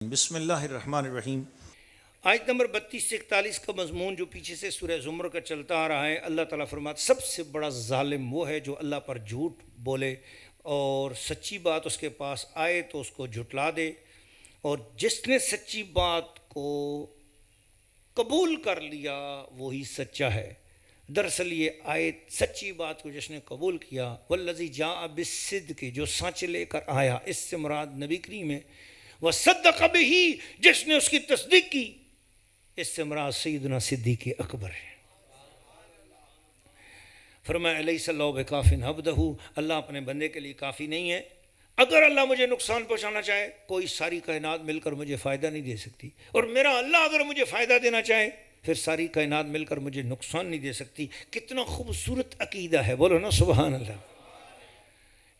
بسم اللہ الرحمن الرحیم۔ آیت نمبر 32 سے 41 کا مضمون جو پیچھے سے سورہ زمر کا چلتا آ رہا ہے، اللہ تعالیٰ فرماتا سب سے بڑا ظالم وہ ہے جو اللہ پر جھوٹ بولے اور سچی بات اس کے پاس آئے تو اس کو جھٹلا دے، اور جس نے سچی بات کو قبول کر لیا وہی سچا ہے۔ دراصل یہ آیت سچی بات کو جس نے قبول کیا، والذی جاء بالصدق، جو سچ لے کر آیا، اس سے مراد نبی کریم ہے، وصدق بہ، جس نے اس کی تصدیق کی، اس سے مراد سیدنا صدیق اکبر ہے۔ فرمایا الیس اللہ بکاف عبدہ، اللہ اپنے بندے کے لیے کافی نہیں ہے۔ اگر اللہ مجھے نقصان پہنچانا چاہے، کوئی ساری کائنات مل کر مجھے فائدہ نہیں دے سکتی، اور میرا اللہ اگر مجھے فائدہ دینا چاہے پھر ساری کائنات مل کر مجھے نقصان نہیں دے سکتی۔ کتنا خوبصورت عقیدہ ہے، بولو نا سبحان اللہ۔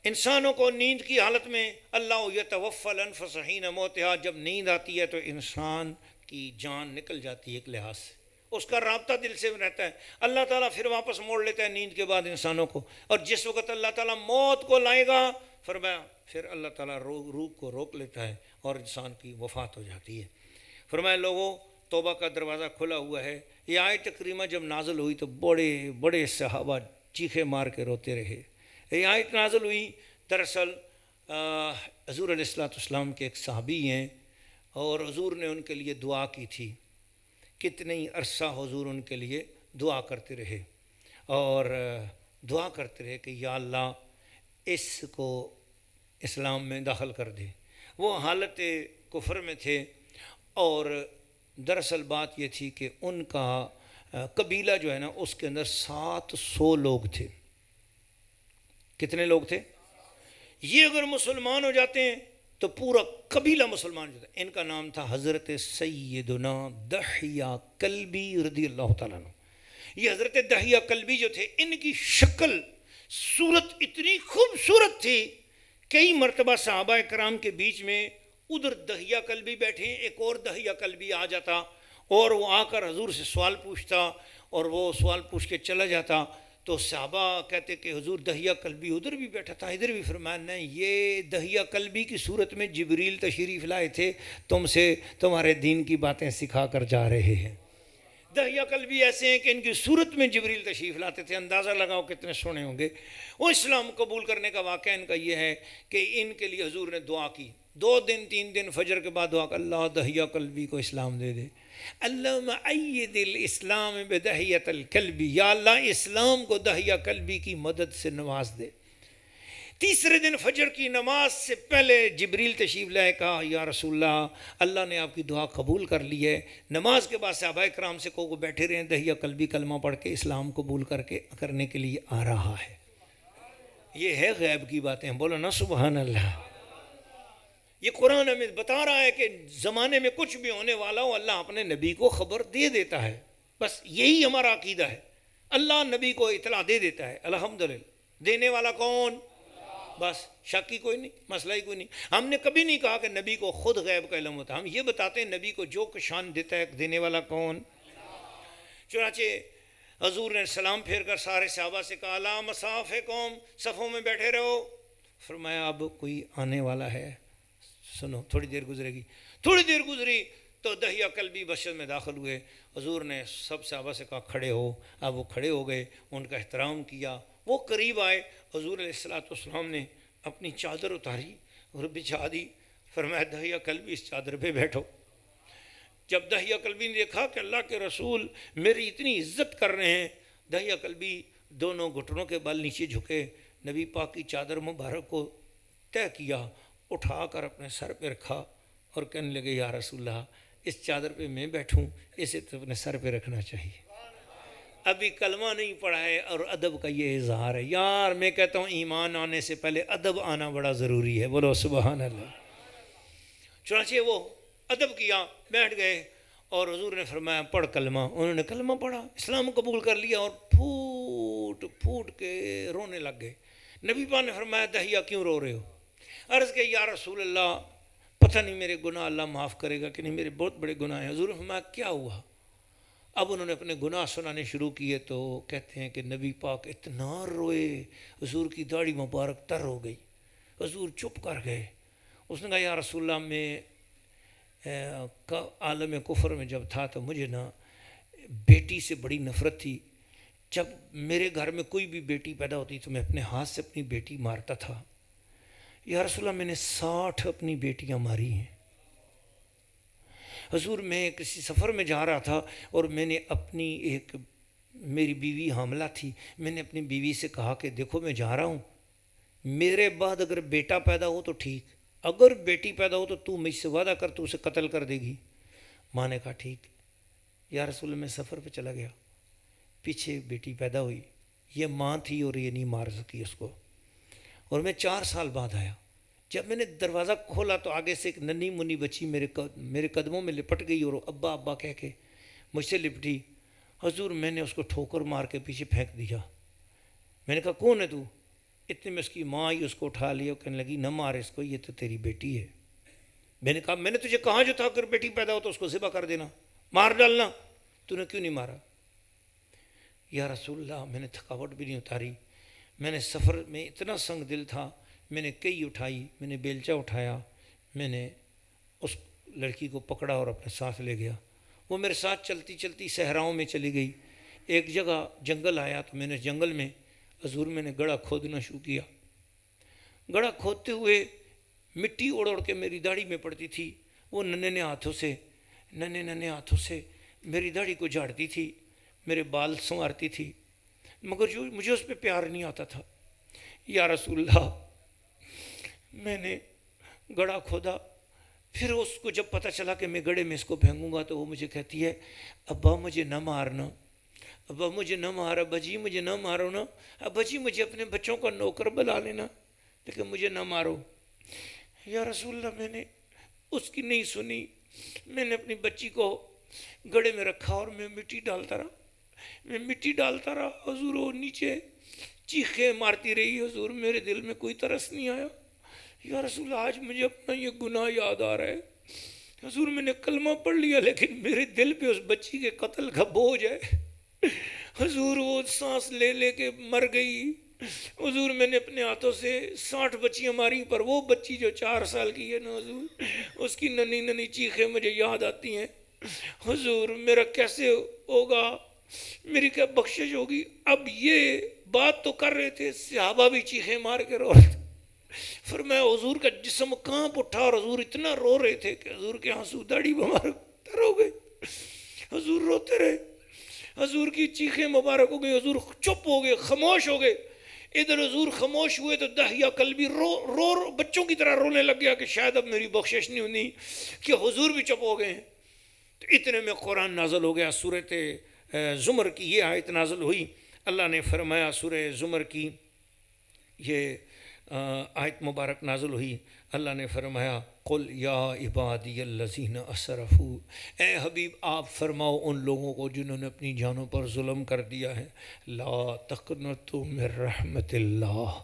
انسانوں کو نیند کی حالت میں اللہ یتوفی الانفس حین موتہا، جب نیند آتی ہے تو انسان کی جان نکل جاتی ہے ایک لحاظ سے، اس کا رابطہ دل سے رہتا ہے، اللہ تعالیٰ پھر واپس موڑ لیتا ہے نیند کے بعد انسانوں کو، اور جس وقت اللہ تعالیٰ موت کو لائے گا، فرمایا پھر اللہ تعالیٰ روح کو روک لیتا ہے اور انسان کی وفات ہو جاتی ہے۔ فرمایا لوگوں، توبہ کا دروازہ کھلا ہوا ہے۔ یہ آیت کریمہ جب نازل ہوئی تو بڑے بڑے صحابہ چیخے مار کے روتے رہے۔ یہ آیت نازل ہوئی، دراصل حضور علیہ السلام کے ایک صحابی ہیں، اور حضور نے ان کے لیے دعا کی تھی۔ کتنی عرصہ حضور ان کے لیے دعا کرتے رہے، اور دعا کرتے رہے کہ یا اللہ اس کو اسلام میں داخل کر دے۔ وہ حالت کفر میں تھے، اور دراصل بات یہ تھی کہ ان کا قبیلہ جو ہے نا، اس کے اندر 700 لوگ تھے۔ کتنے لوگ تھے؟ یہ اگر مسلمان ہو جاتے ہیں تو پورا قبیلہ مسلمان ہو جاتا ہے۔ ان کا نام تھا حضرت سیدنا دحیہ کلبی رضی اللہ تعالیٰ عنہ۔ یہ حضرت دحیہ کلبی جو تھے، ان کی شکل صورت اتنی خوبصورت تھی، کئی مرتبہ صحابہ کرام کے بیچ میں ادھر دحیہ کلبی بیٹھے ہیں، ایک اور دحیہ کلبی آ جاتا، اور وہ آ کر حضور سے سوال پوچھتا، اور وہ سوال پوچھ کے چلا جاتا، تو صحابہ کہتے کہ حضور دحیہ کلبی ادھر بھی بیٹھا تھا، ادھر بھی۔ فرمایا نہیں، یہ دحیہ کلبی کی صورت میں جبریل تشریف لائے تھے، تم سے تمہارے دین کی باتیں سکھا کر جا رہے ہیں۔ دحیہ کلبی ایسے ہیں کہ ان کی صورت میں جبریل تشریف لاتے تھے، اندازہ لگاؤ کتنے سونے ہوں گے۔ وہ اسلام قبول کرنے کا واقعہ ان کا یہ ہے کہ ان کے لیے حضور نے دعا کی، 2 دن 3 دن فجر کے بعد دعا کہ اللہ دحیہ کلبی کو اسلام دے دے، اللہم اید الاسلام بدحیۃ الکلبی، یا اللہ اسلام کو دحیہ کلبی کی مدد سے نواز دے۔ تیسرے دن فجر کی نماز سے پہلے جبریل تشریف لائے، کہا یا رسول اللہ نے آپ کی دعا قبول کر لی ہے۔ نماز کے بعد صحابہ کرام سے کو بیٹھے رہے، دحیہ کلبی کلمہ پڑھ کے اسلام قبول کرنے کے لیے آ رہا ہے۔ یہ ہے غیب کی باتیں، بولو نا سبحان اللہ۔ یہ قرآن ہمیں بتا رہا ہے کہ زمانے میں کچھ بھی ہونے والا ہو، اللہ اپنے نبی کو خبر دے دیتا ہے، بس یہی ہمارا عقیدہ ہے۔ اللہ نبی کو اطلاع دے دیتا ہے، الحمدللہ۔ دینے والا کون؟ بس شک ہی کوئی نہیں، مسئلہ ہی کوئی نہیں۔ ہم نے کبھی نہیں کہا کہ نبی کو خود غیب کا علم ہوتا، ہم یہ بتاتے ہیں نبی کو جو شان دیتا ہے، دینے والا کون؟ چنانچہ حضور نے سلام پھیر کر سارے صحابہ سے کہا لا مصاف قوم، صفوں میں بیٹھے رہو۔ فرمایا اب کوئی آنے والا ہے، سنو تھوڑی دیر گزرے گی۔ تھوڑی دیر گزری تو دحیہ کلبی مسجد میں داخل ہوئے۔ حضور نے سب صحابہ سے کہا کھڑے ہو، اب وہ کھڑے ہو گئے، ان کا احترام کیا، وہ قریب آئے۔ حضور علیہ السلام نے اپنی چادر اتاری اور بچھا دی، فرمایا دحیہ کلبی اس چادر پہ بیٹھو۔ جب دحیہ کلبی نے دیکھا کہ اللہ کے رسول میری اتنی عزت کر رہے ہیں، دحیہ کلبی دونوں گھٹنوں کے بل نیچے جھکے، نبی پاک کی چادر مبارک کو طے کیا، اٹھا کر اپنے سر پہ رکھا، اور کہنے لگے یا رسول اللہ اس چادر پہ میں بیٹھوں، اسے تو اپنے سر پہ رکھنا چاہیے۔ ابھی کلمہ نہیں پڑھا ہے اور ادب کا یہ اظہار ہے۔ یار میں کہتا ہوں ایمان آنے سے پہلے ادب آنا بڑا ضروری ہے، بولو سبحان اللہ۔ چنانچہ وہ ادب کیا، بیٹھ گئے، اور حضور نے فرمایا پڑھ کلمہ۔ انہوں نے کلمہ پڑھا، اسلام قبول کر لیا، اور پھوٹ پھوٹ کے رونے لگ گئے۔ نبی پاک نے فرمایا دحیہ کیوں رو رہے ہو؟ عرض کہ یا رسول اللہ پتہ نہیں میرے گناہ اللہ معاف کرے گا کہ نہیں، میرے بہت بڑے گناہ ہیں۔ حضور نے فرمایا کیا ہوا؟ اب انہوں نے اپنے گناہ سنانے شروع کیے، تو کہتے ہیں کہ نبی پاک اتنا روئے، حضور کی داڑھی مبارک تر ہو گئی، حضور چپ کر گئے۔ اس نے کہا یا رسول اللہ میں کا عالم کفر میں جب تھا تو مجھے نا بیٹی سے بڑی نفرت تھی. جب میرے گھر میں کوئی بھی بیٹی پیدا ہوتی تو میں اپنے ہاتھ سے اپنی بیٹی مارتا تھا. یا رسول اللہ میں نے 60 اپنی بیٹیاں ماری ہیں. حضور میں کسی سفر میں جا رہا تھا اور میں نے اپنی میری بیوی حاملہ تھی. میں نے اپنی بیوی سے کہا کہ دیکھو میں جا رہا ہوں, میرے بعد اگر بیٹا پیدا ہو تو ٹھیک, اگر بیٹی پیدا ہو تو مجھ سے وعدہ کر تو اسے قتل کر دے گی. ماں نے کہا ٹھیک. یا رسول اللہ میں سفر پہ چلا گیا, پیچھے بیٹی پیدا ہوئی. یہ ماں تھی اور یہ نہیں مار سکی اس کو. اور میں 4 سال بعد آیا. جب میں نے دروازہ کھولا تو آگے سے ایک ننھی منی بچی میرے قدموں میں لپٹ گئی اور ابا ابا کہہ کے مجھ سے لپٹی. حضور میں نے اس کو ٹھوکر مار کے پیچھے پھینک دیا. میں نے کہا کون ہے تو؟ اتنے میں اس کی ماں آئی, اس کو اٹھا لیا, کہنے لگی نہ مار اس کو, یہ تو تیری بیٹی ہے. میں نے کہا میں نے تجھے کہا جو تھا اگر بیٹی پیدا ہو تو اس کو ذبح کر دینا, مار ڈالنا, تو نے کیوں نہیں مارا؟ یا رسول اللہ میں نے تھکاوٹ بھی نہیں اتاری. میں نے سفر میں اتنا سنگ دل تھا, میں نے کئی اٹھائی, میں نے بیلچہ اٹھایا, میں نے اس لڑکی کو پکڑا اور اپنے ساتھ لے گیا. وہ میرے ساتھ چلتی چلتی صحراؤں میں چلی گئی. ایک جگہ جنگل آیا تو میں نے جنگل میں حضور میں نے گڑھا کھودنا شروع کیا. گڑھا کھودتے ہوئے مٹی اڑ اڑ کے میری داڑھی میں پڑتی تھی. وہ ننھے ہاتھوں سے میری داڑھی کو جھاڑتی تھی, میرے بال سنوارتی تھی, مگر جو مجھے اس پہ پیار نہیں آتا تھا. یا رسول اللہ میں نے گڑھا کھودا, پھر اس کو جب پتہ چلا کہ میں گڑھے میں اس کو پھینکوں گا تو وہ مجھے کہتی ہے ابا مجھے نہ مارنا, ابا مجھے نہ مار, ابا جی مجھے نہ مارو نا, ابا جی مجھے اپنے بچوں کا نوکر بنا لینا لیکن مجھے نہ مارو. یا رسول اللہ میں نے اس کی نہیں سنی. میں نے اپنی بچی کو گڑھے میں رکھا اور میں مٹی ڈالتا رہا. حضور وہ نیچے چیخیں مارتی رہی. حضور میرے دل میں کوئی ترس نہیں آیا. یا رسول اللہ آج مجھے اپنا یہ گناہ یاد آ رہا ہے. حضور میں نے کلمہ پڑھ لیا لیکن میرے دل پہ اس بچی کے قتل کا بوجھ ہے. حضور وہ سانس لے لے کے مر گئی. حضور میں نے اپنے ہاتھوں سے 60 بچیاں ماری, پر وہ بچی جو 4 سال کی ہے نا حضور, اس کی ننھی چیخیں مجھے یاد آتی ہیں. حضور میرا کیسے ہوگا, میری کیا بخشش ہوگی؟ اب یہ بات تو کر رہے تھے, صحابہ بھی چیخیں مار کے رو رہے تھے. فرمایا حضور کا جسم کانپ اٹھا اور حضور اتنا رو رہے تھے کہ حضور کے آنسو داڑھی مبارک تر ہو گئے. حضور روتے رہے, حضور کی چیخیں مبارک ہو گئی. حضور چپ ہو گئے, خاموش ہو گئے. ادھر حضور خاموش ہوئے تو داہیہ قلبی رو بچوں کی طرح رونے لگ گیا کہ شاید اب میری بخشش نہیں ہونی, کہ حضور بھی چپ ہو گئے ہیں. تو اتنے میں قرآن نازل ہو گیا. سورۃ زمر کی یہ آیت نازل ہوئی. اللہ نے فرمایا, سورہ زمر کی یہ آیت مبارک نازل ہوئی. اللہ نے فرمایا قل یا عبادی الذین اسرفوا, اے حبیب آپ فرماؤ ان لوگوں کو جنہوں نے اپنی جانوں پر ظلم کر دیا ہے, لا تقنطوا من رحمت اللہ,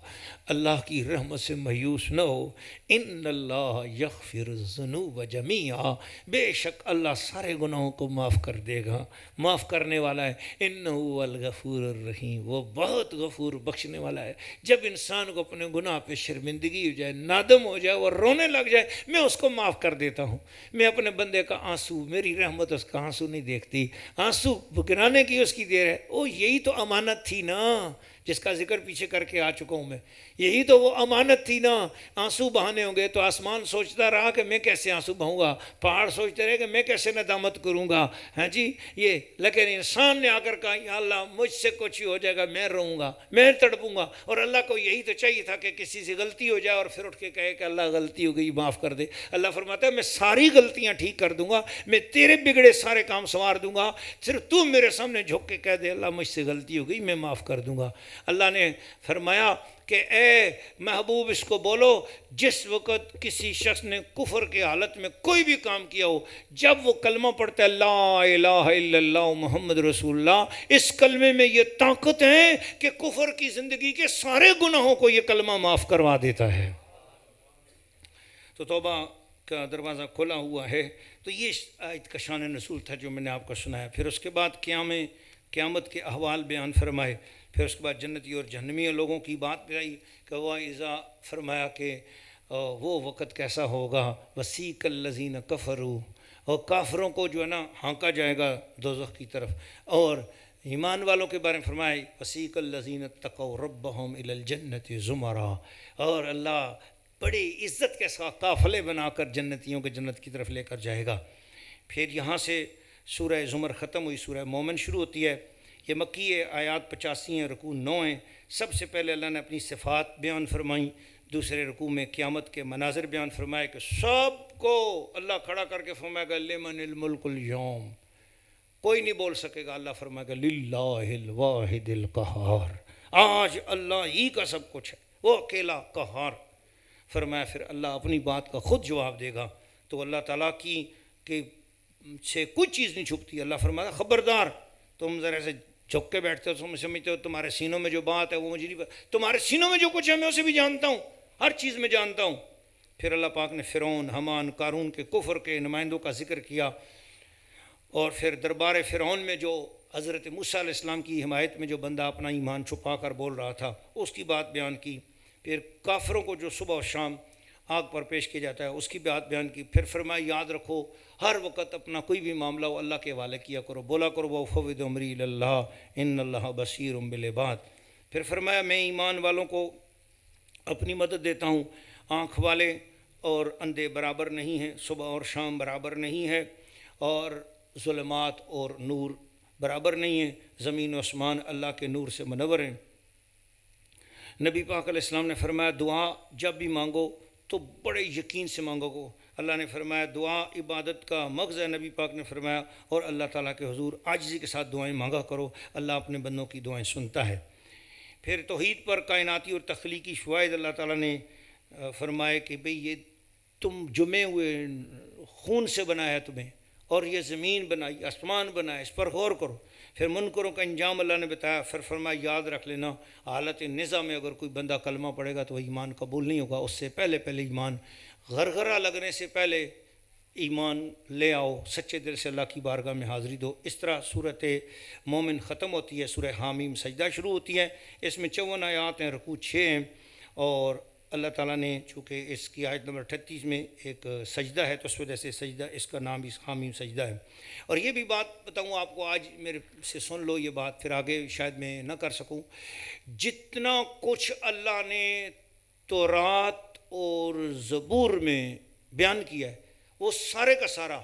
اللہ کی رحمت سے مایوس نہ ہو. ان اللہ یغفر الذنوب جمیعا, بے شک اللہ سارے گناہوں کو معاف کر دے گا, معاف کرنے والا ہے. انہ هو الغفور الرحیم, وہ بہت غفور بخشنے والا ہے. جب انسان کو اپنے گناہ پہ شرمندگی ہو جائے, نادم ہو جائے, وہ رونے لگ جائے, میں اس کو معاف کر دیتا ہوں. میں اپنے بندے کا آنسو, میری رحمت اس کا آنسو نہیں دیکھتی, آنسو گرانے کی اس کی دیر ہے. او یہی تو امانت تھی نا جس کا ذکر پیچھے کر کے آ چکا ہوں میں. یہی تو وہ امانت تھی نا. آنسو بہانے ہوں گے تو آسمان سوچتا رہا کہ میں کیسے آنسو بہوں گا, پہاڑ سوچتے رہے کہ میں کیسے ندامت کروں گا. ہاں جی یہ, لیکن انسان نے آ کر کہا یا اللہ مجھ سے کچھ ہی ہو جائے گا, میں روؤں گا, میں تڑپوں گا. اور اللہ کو یہی تو چاہیے تھا کہ کسی سے غلطی ہو جائے اور پھر اٹھ کے کہے کہ اللہ غلطی ہو گئی معاف کر دے. اللہ فرماتا ہے میں ساری غلطیاں ٹھیک کر دوں گا, میں تیرے بگڑے سارے کام سنوار دوں گا, صرف تو میرے سامنے جھک کے کہہ دے اللہ مجھ سے غلطی ہو گئی, میں معاف کر دوں گا. اللہ نے فرمایا کہ اے محبوب اس کو بولو جس وقت کسی شخص نے کفر کے حالت میں کوئی بھی کام کیا ہو, جب وہ کلمہ پڑھتا ہے لا الہ الا اللہ محمد رسول اللہ, اس کلمے میں یہ طاقت ہے کہ کفر کی زندگی کے سارے گناہوں کو یہ کلمہ معاف کروا دیتا ہے. تو توبہ کا دروازہ کھلا ہوا ہے. تو یہ آیت کا شان نزول تھا جو میں نے آپ کو سنایا. پھر اس کے بعد قیامت کے احوال بیان فرمائے. پھر اس کے بعد جنتی اور جہنمی لوگوں کی بات پہ آئی کہ وہ اذا فرمایا کہ اور وہ وقت کیسا ہوگا، وسیق الذین کفروا، اور کافروں کو جو ہے نا ہانکا جائے گا دوزخ کی طرف، اور ایمان والوں کے بارے میں فرمائے وسیق الذین اتقوا ربہم الی الجنۃ زمرا، اور اللہ بڑی عزت کے ساتھ قافلے بنا کر جنتیوں کے جنت کی طرف لے کر جائے گا۔ پھر یہاں سے سورہ زمر ختم ہوئی، سورہ مومن شروع ہوتی ہے۔ یہ مکی ہے، آیات 85 ہیں، رکوع 9 ہیں۔ سب سے پہلے اللہ نے اپنی صفات بیان فرمائیں، دوسرے رکوع میں قیامت کے مناظر بیان فرمائے کہ سب کو اللہ کھڑا کر کے فرمائے گا لمن الملک اليوم، کوئی نہیں بول سکے گا، اللہ فرمائے گا للہ الواحد القہار، آج اللہ ہی کا سب کچھ ہے، وہ اکیلا قہار۔ فرمایا پھر اللہ اپنی بات کا خود جواب دے گا، تو اللہ تعالیٰ کی کہ سے کوئی چیز نہیں چھپتی۔ اللہ فرمایا خبردار، تم ذرا سے جھک کے بیٹھتے ہو، تم سمجھتے ہو تمہارے سینوں میں جو بات ہے وہ مجھے نہیں پتا، تمہارے سینوں میں جو کچھ ہے میں اسے بھی جانتا ہوں، ہر چیز میں جانتا ہوں۔ پھر اللہ پاک نے فرعون، حامان، قارون کے کفر کے نمائندوں کا ذکر کیا، اور پھر دربار فرعون میں جو حضرت موسیٰ علیہ السلام کی حمایت میں جو بندہ اپنا ایمان چھپا کر بول رہا تھا اس کی بات بیان کی۔ پھر کافروں کو جو صبح و شام آگ پر پیش کیا جاتا ہے اس کی بات بیان کی۔ پھر فرمایا یاد رکھو ہر وقت اپنا کوئی بھی معاملہ ہو اللہ کے حوالے کیا کرو، بولا کرو وَأُفَوِّضُ أَمْرِي إِلَى اللَّهِ إِنَّ اللَّهَ بَصِيرٌ بِالْعِبَادِ۔ پھر فرمایا میں ایمان والوں کو اپنی مدد دیتا ہوں، آنکھ والے اور اندھے برابر نہیں ہیں، صبح اور شام برابر نہیں ہے، اور ظلمات اور نور برابر نہیں ہیں، زمین و آسمان اللہ کے نور سے منور ہیں۔ نبی پاک علیہ السلام نے فرمایا دعا جب بھی مانگو تو بڑے یقین سے مانگو گو۔ اللہ نے فرمایا دعا عبادت کا مغز ہے، نبی پاک نے فرمایا، اور اللہ تعالیٰ کے حضور عاجزی کے ساتھ دعائیں مانگا کرو، اللہ اپنے بندوں کی دعائیں سنتا ہے۔ پھر توحید پر کائناتی اور تخلیقی فوائد اللہ تعالیٰ نے فرمائے کہ بھئی یہ تم جمے ہوئے خون سے بنایا ہے تمہیں، اور یہ زمین بنائی، آسمان بنایا، اس پر غور کرو۔ پھر منکروں کا انجام اللہ نے بتایا، پھر فرمایا یاد رکھ لینا حالت نزا میں اگر کوئی بندہ کلمہ پڑھے گا تو وہ ایمان قبول نہیں ہوگا، اس سے پہلے ایمان غرغرہ لگنے سے پہلے ایمان لے آؤ، سچے دل سے اللہ کی بارگاہ میں حاضری دو۔ اس طرح صورت مومن ختم ہوتی ہے، سورہ حامیم سجدہ شروع ہوتی ہے، اس میں 54 آیات ہیں، رکوع 6 ہیں، اور اللہ تعالیٰ نے چونکہ اس کی آیت نمبر 38 میں ایک سجدہ ہے تو اس وجہ سے سجدہ اس کا نام بھی حامیم سجدہ ہے۔ اور یہ بھی بات بتاؤں آپ کو، آج میرے سے سن لو یہ بات، پھر آگے شاید میں نہ کر سکوں، جتنا کچھ اللہ نے تورات اور زبور میں بیان کیا ہے وہ سارے کا سارا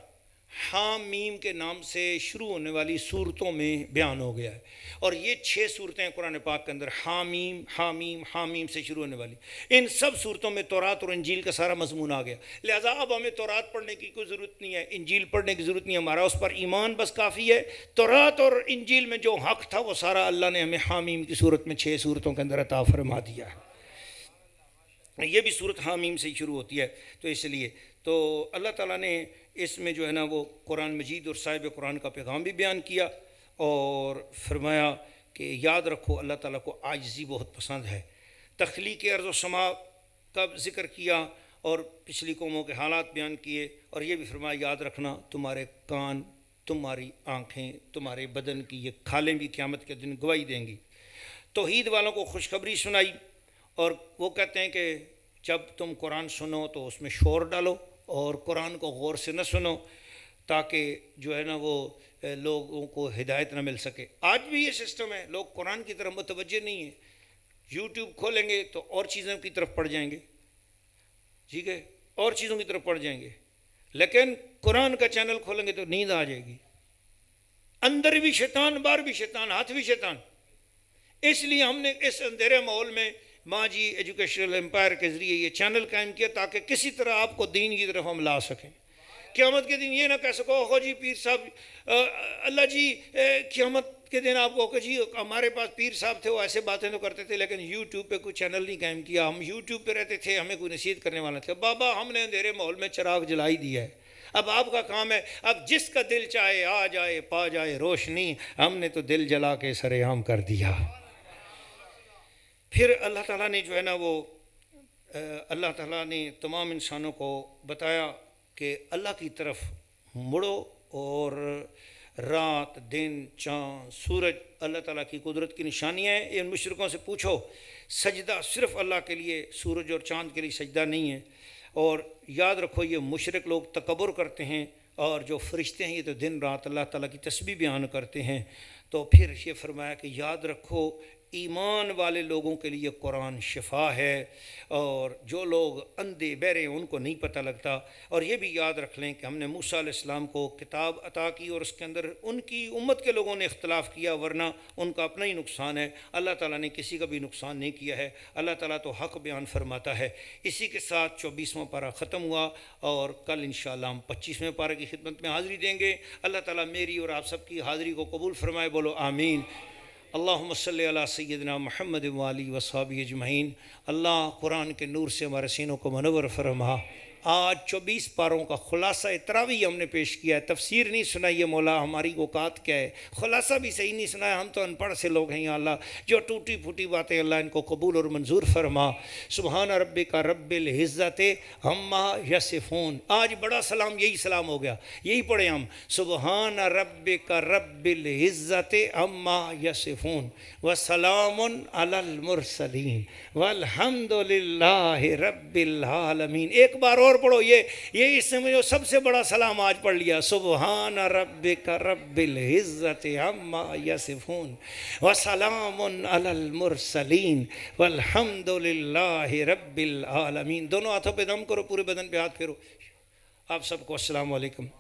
حامیم کے نام سے شروع ہونے والی صورتوں میں بیان ہو گیا ہے، اور یہ 6 صورتیں قرآن پاک کے اندر حامیم حامیم حامیم سے شروع ہونے والی، ان سب صورتوں میں تورات اور انجیل کا سارا مضمون آ گیا۔ لہٰذا اب ہمیں تورات پڑھنے کی کوئی ضرورت نہیں ہے، انجیل پڑھنے کی ضرورت نہیں ہے، ہمارا اس پر ایمان بس کافی ہے۔ تورات اور انجیل میں جو حق تھا وہ سارا اللہ نے ہمیں حامیم کی صورت میں 6 صورتوں کے اندر عطا فرما دیا ہے۔ یہ بھی صورت حامیم سے ہی شروع ہوتی ہے، تو اس لیے تو اللہ تعالیٰ نے اس میں جو ہے نا وہ قرآن مجید اور صاحب قرآن کا پیغام بھی بیان کیا، اور فرمایا کہ یاد رکھو اللہ تعالیٰ کو عاجزی بہت پسند ہے۔ تخلیق ارض و سما کا ذکر کیا اور پچھلی قوموں کے حالات بیان کیے، اور یہ بھی فرمایا یاد رکھنا تمہارے کان، تمہاری آنکھیں، تمہارے بدن کی یہ کھالیں بھی قیامت کے دن گواہی دیں گی۔ توحید والوں کو خوشخبری سنائی، اور وہ کہتے ہیں کہ جب تم قرآن سنو تو اس میں شور ڈالو اور قرآن کو غور سے نہ سنو، تاکہ جو ہے نا وہ لوگوں کو ہدایت نہ مل سکے۔ آج بھی یہ سسٹم ہے، لوگ قرآن کی طرف متوجہ نہیں ہیں، یوٹیوب کھولیں گے تو اور چیزوں کی طرف پڑ جائیں گے، ٹھیک ہے، اور چیزوں کی طرف پڑ جائیں گے، لیکن قرآن کا چینل کھولیں گے تو نیند آ جائے گی، اندر بھی شیطان، باہر بھی شیطان، ہاتھ بھی شیطان۔ اس لیے ہم نے اس اندھیرے ماحول میں ماں جی ایجوکیشنل امپائر کے ذریعے یہ چینل قائم کیا تاکہ کسی طرح آپ کو دین کی طرف ہم لا سکیں۔ قیامت کے دن یہ نہ کہہ سکو ہو جی پیر صاحب، اللہ جی قیامت کے دن آپ کو کہ جی ہمارے پاس پیر صاحب تھے وہ ایسے باتیں تو کرتے تھے لیکن یوٹیوب پہ کوئی چینل نہیں قائم کیا، ہم یوٹیوب پہ رہتے تھے، ہمیں کوئی نصیحت کرنے والا تھا۔ بابا ہم نے اندھیرے ماحول میں چراغ جلائی دیا ہے، اب آپ کا کام ہے، اب جس کا دل چاہے آ جائے پا جائے روشنی، ہم نے تو دل جلا کے سر عام کر دیا۔ پھر اللہ تعالیٰ نے جو ہے نا وہ اللہ تعالیٰ نے تمام انسانوں کو بتایا کہ اللہ کی طرف مڑو اور رات دن چاند سورج اللہ تعالیٰ کی قدرت کی نشانیاں ہیں. ان مشرکوں سے پوچھو سجدہ صرف اللہ کے لیے، سورج اور چاند کے لیے سجدہ نہیں ہے. اور یاد رکھو یہ مشرک لوگ تکبر کرتے ہیں، اور جو فرشتے ہیں یہ تو دن رات اللہ تعالیٰ کی تسبیح بیان کرتے ہیں. تو پھر یہ فرمایا کہ یاد رکھو ایمان والے لوگوں کے لیے قرآن شفا ہے، اور جو لوگ اندھے بہرے ہیں ان کو نہیں پتہ لگتا. اور یہ بھی یاد رکھ لیں کہ ہم نے موسیٰ علیہ السلام کو کتاب عطا کی، اور اس کے اندر ان کی امت کے لوگوں نے اختلاف کیا، ورنہ ان کا اپنا ہی نقصان ہے. اللہ تعالیٰ نے کسی کا بھی نقصان نہیں کیا ہے. اللہ تعالیٰ تو حق بیان فرماتا ہے. اسی کے ساتھ 24واں پارہ ختم ہوا، اور کل انشاءاللہ ہم 25ویں پارہ کی خدمت میں حاضری دیں گے. اللہ تعالیٰ میری اور آپ سب کی حاضری کو قبول فرمائے. بولو آمین. اللہم صلی علی سیدنا محمد والی وصحابہ اجمعین. اللہ قرآن کے نور سے ہمارے سینوں کو منور فرما. آج 24 پاروں کا خلاصہ تراویح ہم نے پیش کیا ہے. تفسیر نہیں سنائی ہے مولا، ہماری اوقات کیا ہے. خلاصہ بھی صحیح نہیں سنایا، ہم تو ان پڑھ سے لوگ ہیں. یا اللہ جو ٹوٹی پھوٹی باتیں اللہ ان کو قبول اور منظور فرما. سبحان ربک رب العزت عما یصفون. آج بڑا سلام یہی سلام ہو گیا، یہی پڑھے ہم. سبحان ربک رب العزت عما یصفون وسلام علی المرسلین والحمد للہ رب العالمین. ایک بار اور پڑھو، یہ اس میں جو سب سے بڑا سلام آج پڑھ لیا. سبحان ربک رب العزت عما یصفون وسلام علی المرسلین والحمد للہ رب العالمین. دونوں ہاتھوں پہ دم کرو، پورے بدن پہ ہاتھ پھیرو. آپ سب کو السلام علیکم.